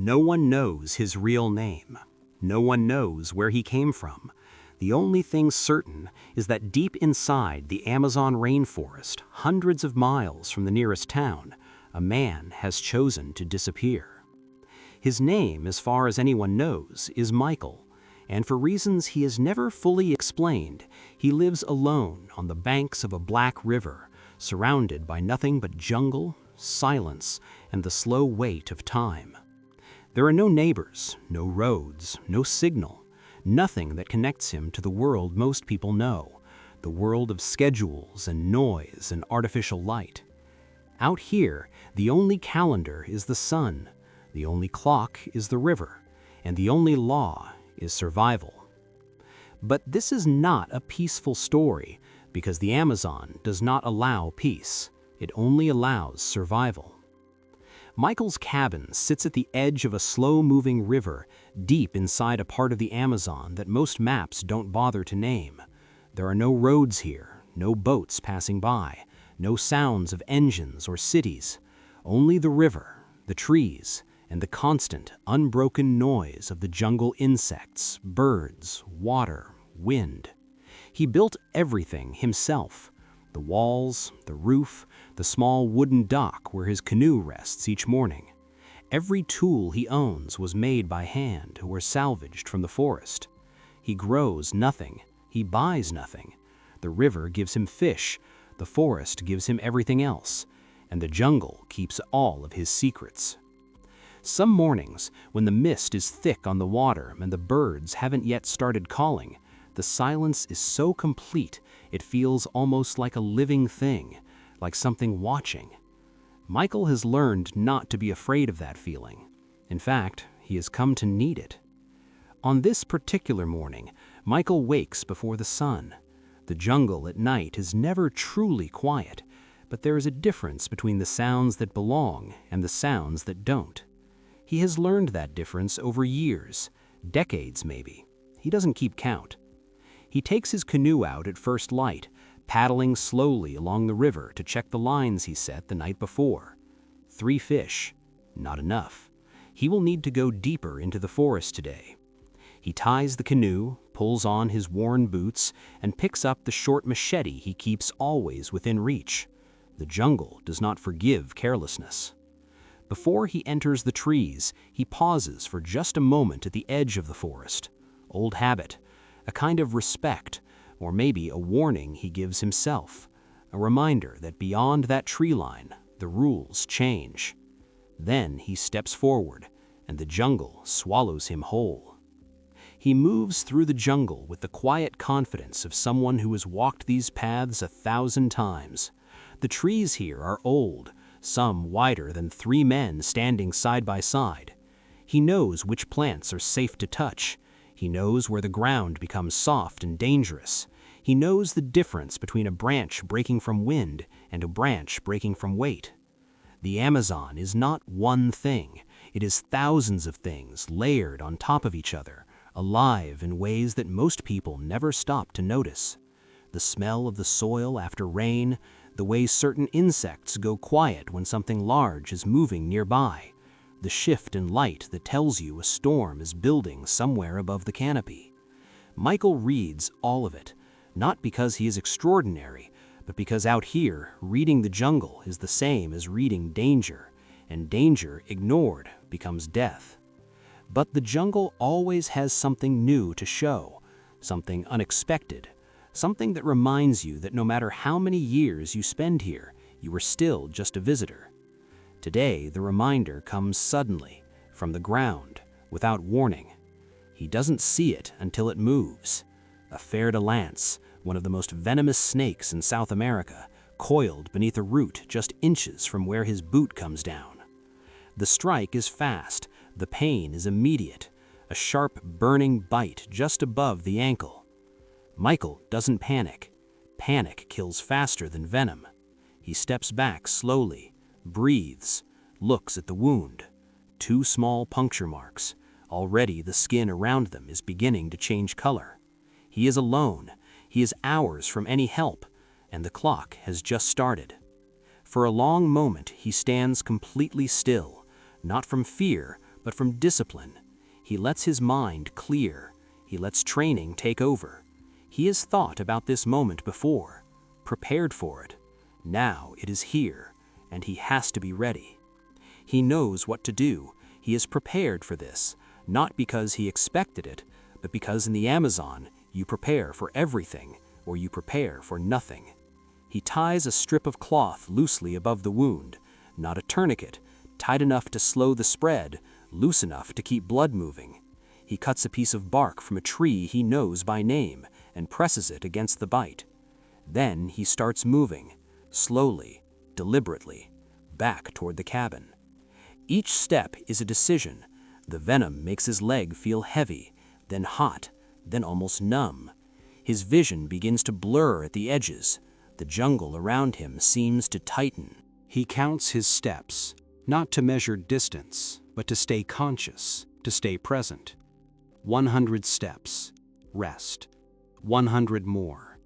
No one knows his real name. No one knows where he came from. The only thing certain is that deep inside the Amazon rainforest, hundreds of miles from the nearest town, a man has chosen to disappear. His name, as far as anyone knows, is Michael, and for reasons he has never fully explained, he lives alone on the banks of a black river, surrounded by nothing but jungle, silence, and the slow weight of time. There are no neighbors, no roads, no signal, nothing that connects him to the world most people know, the world of schedules and noise and artificial light. Out here, the only calendar is the sun, the only clock is the river, and the only law is survival. But this is not a peaceful story, because the Amazon does not allow peace. It only allows survival. Michael's cabin sits at the edge of a slow-moving river, deep inside a part of the Amazon that most maps don't bother to name. There are no roads here, no boats passing by, no sounds of engines or cities, only the river, the trees, and the constant, unbroken noise of the jungle insects, birds, water, wind. He built everything himself. The walls, the roof, the small wooden dock where his canoe rests each morning. Every tool he owns was made by hand or salvaged from the forest. He grows nothing. He buys nothing. The river gives him fish. The forest gives him everything else. And the jungle keeps all of his secrets. Some mornings, when the mist is thick on the water and the birds haven't yet started calling, the silence is so complete it feels almost like a living thing, like something watching. Michael has learned not to be afraid of that feeling. In fact, he has come to need it. On this particular morning, Michael wakes before the sun. The jungle at night is never truly quiet, but there is a difference between the sounds that belong and the sounds that don't. He has learned that difference over years, decades maybe. He doesn't keep count. He takes his canoe out at first light, paddling slowly along the river to check the lines he set the night before. 3 fish, not enough. He will need to go deeper into the forest today. He ties the canoe, pulls on his worn boots, and picks up the short machete he keeps always within reach. The jungle does not forgive carelessness. Before he enters the trees, he pauses for just a moment at the edge of the forest. Old habit, a kind of respect, or maybe a warning he gives himself, a reminder that beyond that tree line, the rules change. Then he steps forward, and the jungle swallows him whole. He moves through the jungle with the quiet confidence of someone who has walked these paths 1,000 times. The trees here are old, some wider than 3 men standing side by side. He knows which plants are safe to touch. He knows where the ground becomes soft and dangerous. He knows the difference between a branch breaking from wind and a branch breaking from weight. The Amazon is not one thing. It is thousands of things layered on top of each other, alive in ways that most people never stop to notice. The smell of the soil after rain, the way certain insects go quiet when something large is moving nearby, the shift in light that tells you a storm is building somewhere above the canopy. Michael reads all of it, not because he is extraordinary, but because out here, reading the jungle is the same as reading danger, and danger ignored becomes death. But the jungle always has something new to show, something unexpected, something that reminds you that no matter how many years you spend here, you are still just a visitor. Today, the reminder comes suddenly, from the ground, without warning. He doesn't see it until it moves. A fer-de-lance, one of the most venomous snakes in South America, coiled beneath a root just inches from where his boot comes down. The strike is fast, the pain is immediate, a sharp, burning bite just above the ankle. Michael doesn't panic. Panic kills faster than venom. He steps back slowly, breathes, looks at the wound. 2 small puncture marks. Already the skin around them is beginning to change color. He is alone. He is hours from any help, and the clock has just started. For a long moment he stands completely still, not from fear, but from discipline. He lets his mind clear. He lets training take over. He has thought about this moment before, prepared for it. Now it is here, and he has to be ready. He knows what to do. He is prepared for this, not because he expected it, but because in the Amazon, you prepare for everything, or you prepare for nothing. He ties a strip of cloth loosely above the wound, not a tourniquet, tight enough to slow the spread, loose enough to keep blood moving. He cuts a piece of bark from a tree he knows by name and presses it against the bite. Then he starts moving, slowly, deliberately, back toward the cabin. Each step is a decision. The venom makes his leg feel heavy, then hot, then almost numb. His vision begins to blur at the edges. The jungle around him seems to tighten. He counts his steps, not to measure distance, but to stay conscious, to stay present. 100 steps, rest. 100 more.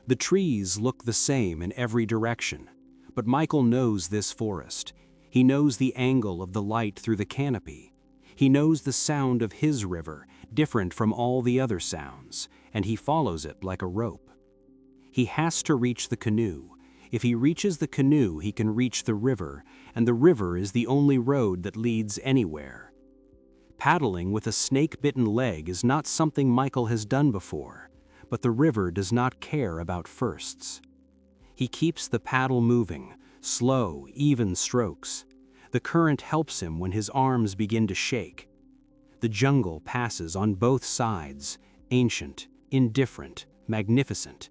The trees look the same in every direction, but Michael knows this forest. He knows the angle of the light through the canopy. He knows the sound of his river, different from all the other sounds, and he follows it like a rope. He has to reach the canoe. If he reaches the canoe, he can reach the river, and the river is the only road that leads anywhere. Paddling with a snake-bitten leg is not something Michael has done before, but the river does not care about firsts. He keeps the paddle moving, slow, even strokes. The current helps him when his arms begin to shake. The jungle passes on both sides, ancient, indifferent, magnificent.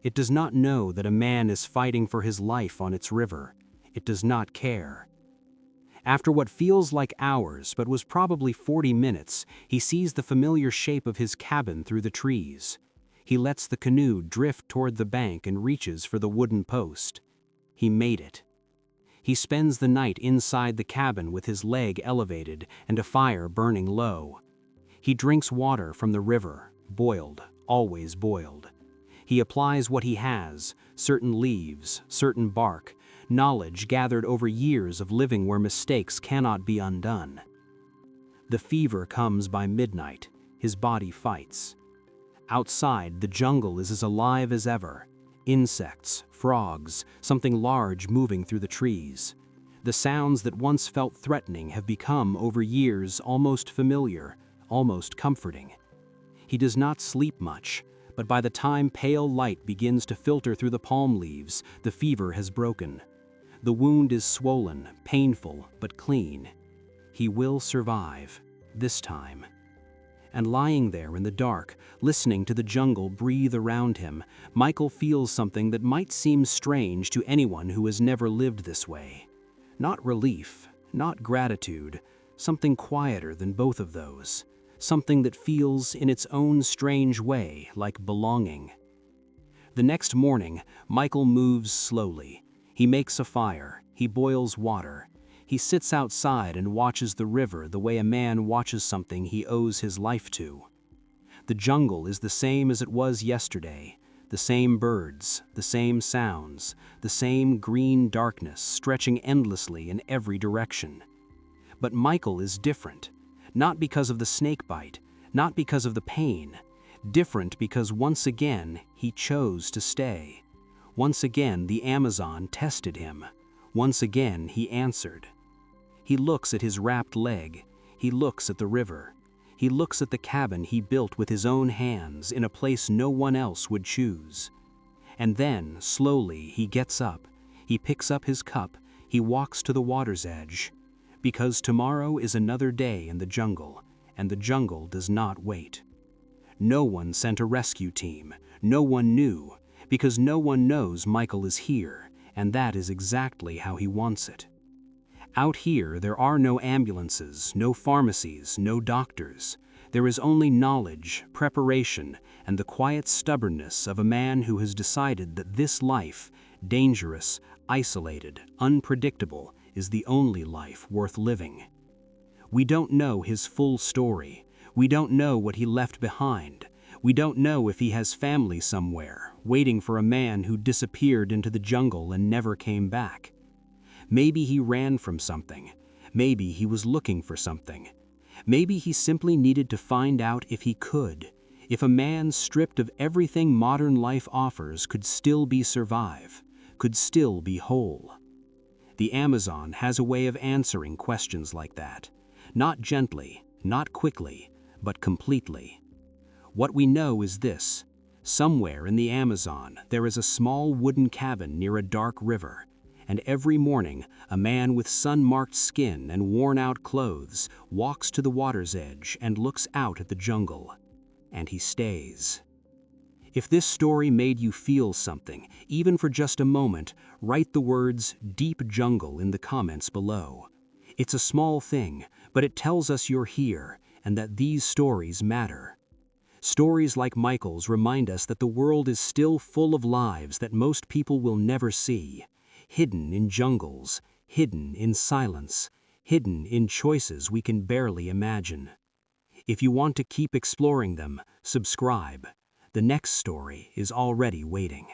It does not know that a man is fighting for his life on its river. It does not care. After what feels like hours, but was probably 40 minutes, he sees the familiar shape of his cabin through the trees. He lets the canoe drift toward the bank and reaches for the wooden post. He made it. He spends the night inside the cabin with his leg elevated and a fire burning low. He drinks water from the river, boiled, always boiled. He applies what he has, certain leaves, certain bark, knowledge gathered over years of living where mistakes cannot be undone. The fever comes by midnight. His body fights. Outside, the jungle is as alive as ever. Insects, frogs, something large moving through the trees. The sounds that once felt threatening have become, over years, almost familiar, almost comforting. He does not sleep much, but by the time pale light begins to filter through the palm leaves, the fever has broken. The wound is swollen, painful, but clean. He will survive, this time. And lying there in the dark, listening to the jungle breathe around him, Michael feels something that might seem strange to anyone who has never lived this way. Not relief, not gratitude, something quieter than both of those. Something that feels, in its own strange way, like belonging. The next morning, Michael moves slowly. He makes a fire. He boils water. He sits outside and watches the river the way a man watches something he owes his life to. The jungle is the same as it was yesterday. The same birds, the same sounds, the same green darkness stretching endlessly in every direction. But Michael is different. Not because of the snake bite, not because of the pain. Different because once again he chose to stay. Once again the Amazon tested him. Once again he answered. He looks at his wrapped leg. He looks at the river. He looks at the cabin he built with his own hands in a place no one else would choose. And then, slowly, he gets up. He picks up his cup. He walks to the water's edge. Because tomorrow is another day in the jungle, and the jungle does not wait. No one sent a rescue team. No one knew, because no one knows Michael is here, and that is exactly how he wants it. Out here, there are no ambulances, no pharmacies, no doctors. There is only knowledge, preparation, and the quiet stubbornness of a man who has decided that this life, dangerous, isolated, unpredictable, is the only life worth living. We don't know his full story. We don't know what he left behind. We don't know if he has family somewhere, waiting for a man who disappeared into the jungle and never came back. Maybe he ran from something. Maybe he was looking for something. Maybe he simply needed to find out if he could, if a man stripped of everything modern life offers could still survive, could still be whole. The Amazon has a way of answering questions like that. Not gently, not quickly, but completely. What we know is this: somewhere in the Amazon there is a small wooden cabin near a dark river, and every morning a man with sun-marked skin and worn-out clothes walks to the water's edge and looks out at the jungle. And he stays. If this story made you feel something, even for just a moment, write the words "Deep Jungle" in the comments below. It's a small thing, but it tells us you're here and that these stories matter. Stories like Michael's remind us that the world is still full of lives that most people will never see, hidden in jungles, hidden in silence, hidden in choices we can barely imagine. If you want to keep exploring them, subscribe. The next story is already waiting.